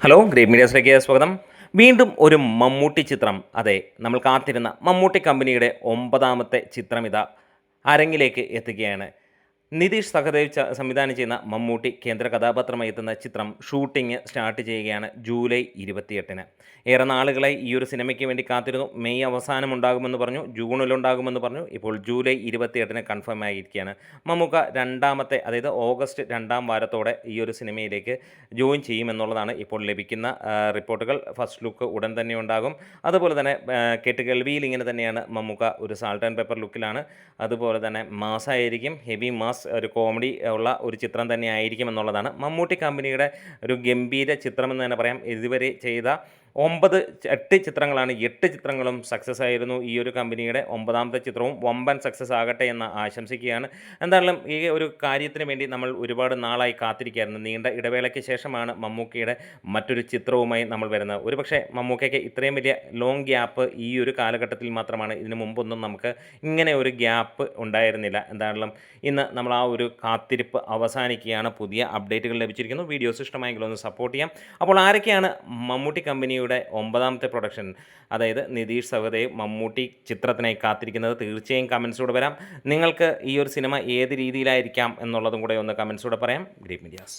Hello great മീഡിയാസിലേക്ക് സ്വാഗതം. വീണ്ടും ഒരു മമ്മൂട്ടി ചിത്രം. അതെ, നമ്മൾ കാത്തിരുന്ന മമ്മൂട്ടി കമ്പനിയുടെ 9ാമത്തെ ചിത്രം ഇതാ അരങ്ങിലേക്ക് എത്തുകയാണ്. നിതീഷ് സഹദേവ് സംവിധാനം ചെയ്യുന്ന മമ്മൂട്ടി കേന്ദ്ര കഥാപാത്രമായി എത്തുന്ന ചിത്രം ഷൂട്ടിംഗ് സ്റ്റാർട്ട് ചെയ്യുകയാണ് ജൂലൈ 28-ന്. ഏറെ നാളുകളായി ഈ ഒരു സിനിമയ്ക്ക് വേണ്ടി കാത്തിരുന്നു. മെയ് അവസാനം ഉണ്ടാകുമെന്ന് പറഞ്ഞു, ജൂണിലുണ്ടാകുമെന്ന് പറഞ്ഞു. ഇപ്പോൾ ജൂലൈ 28-ന് കൺഫേം ആയിരിക്കുകയാണ്. മമ്മൂക്ക രണ്ടാമത്തെ, അതായത് ഓഗസ്റ്റ് 2ാം വാരത്തോടെ ഈ ഒരു സിനിമയിലേക്ക് ജോയിൻ ചെയ്യുമെന്നുള്ളതാണ് ഇപ്പോൾ ലഭിക്കുന്ന റിപ്പോർട്ടുകൾ. ഫസ്റ്റ് ലുക്ക് ഉടൻ തന്നെ ഉണ്ടാകും. അതുപോലെ തന്നെ കേട്ടുകേൾവിയിൽ ഇങ്ങനെ തന്നെയാണ്, മമ്മൂക്ക ഒരു സാൾട്ട് ആൻഡ് പെപ്പർ ലുക്കിലാണ്. അതുപോലെ തന്നെ മാസായിരിക്കും, ഹെവി മാസ് ഒരു കോമഡി ഉള്ള ഒരു ചിത്രം തന്നെ ആയിരിക്കും എന്നുള്ളതാണ് മമ്മൂട്ടി കമ്പനിയുടെ ഒരു ഗംഭീര ചിത്രമെന്ന് തന്നെ പറയാം. ഇതുവരെ ചെയ്ത 8 ചിത്രങ്ങളാണ്. 8 ചിത്രങ്ങളും സക്സസ് ആയിരുന്നു. ഈ ഒരു കമ്പനിയുടെ 9ാമത്തെ ചിത്രവും വമ്പൻ സക്സസ് ആകട്ടെ എന്ന് ആശംസിക്കുകയാണ്. എന്തായാലും ഈ ഒരു കാര്യത്തിന് വേണ്ടി നമ്മൾ ഒരുപാട് നാളായി കാത്തിരിക്കുകയായിരുന്നു. നീണ്ട ഇടവേളയ്ക്ക് ശേഷമാണ് മമ്മൂക്കയുടെ മറ്റൊരു ചിത്രവുമായി നമ്മൾ വരുന്നത്. ഒരുപക്ഷെ മമ്മൂക്കയ്ക്ക് ഇത്രയും വലിയ ലോങ് ഗ്യാപ്പ് ഈ ഒരു കാലഘട്ടത്തിൽ മാത്രമാണ്. ഇതിനു മുമ്പൊന്നും നമുക്ക് ഇങ്ങനെ ഒരു ഗ്യാപ്പ് ഉണ്ടായിരുന്നില്ല. എന്തായാലും ഇന്ന് നമ്മൾ ആ ഒരു കാത്തിരിപ്പ് അവസാനിക്കുകയാണ്. പുതിയ അപ്ഡേറ്റുകൾ ലഭിച്ചിരിക്കുന്നു. വീഡിയോസ് ഇഷ്ടമായെങ്കിൽ ഒന്ന് സപ്പോർട്ട് ചെയ്യാം. അപ്പോൾ ആരൊക്കെയാണ് മമ്മൂട്ടി കമ്പനിയുടെ 9ാമത്തെ പ്രൊഡക്ഷൻ, അതായത് നിതീഷ് സഹദേവ് മമ്മൂട്ടി ചിത്രത്തിനായി കാത്തിരിക്കുന്നത്? തീർച്ചയായും കമൻസിലൂടെ വരാം. നിങ്ങൾക്ക് ഈ ഒരു സിനിമ ഏത് രീതിയിലായിരിക്കാം എന്നുള്ളതും കൂടെ ഒന്ന് കമൻസിലൂടെ പറയാം. Great medias.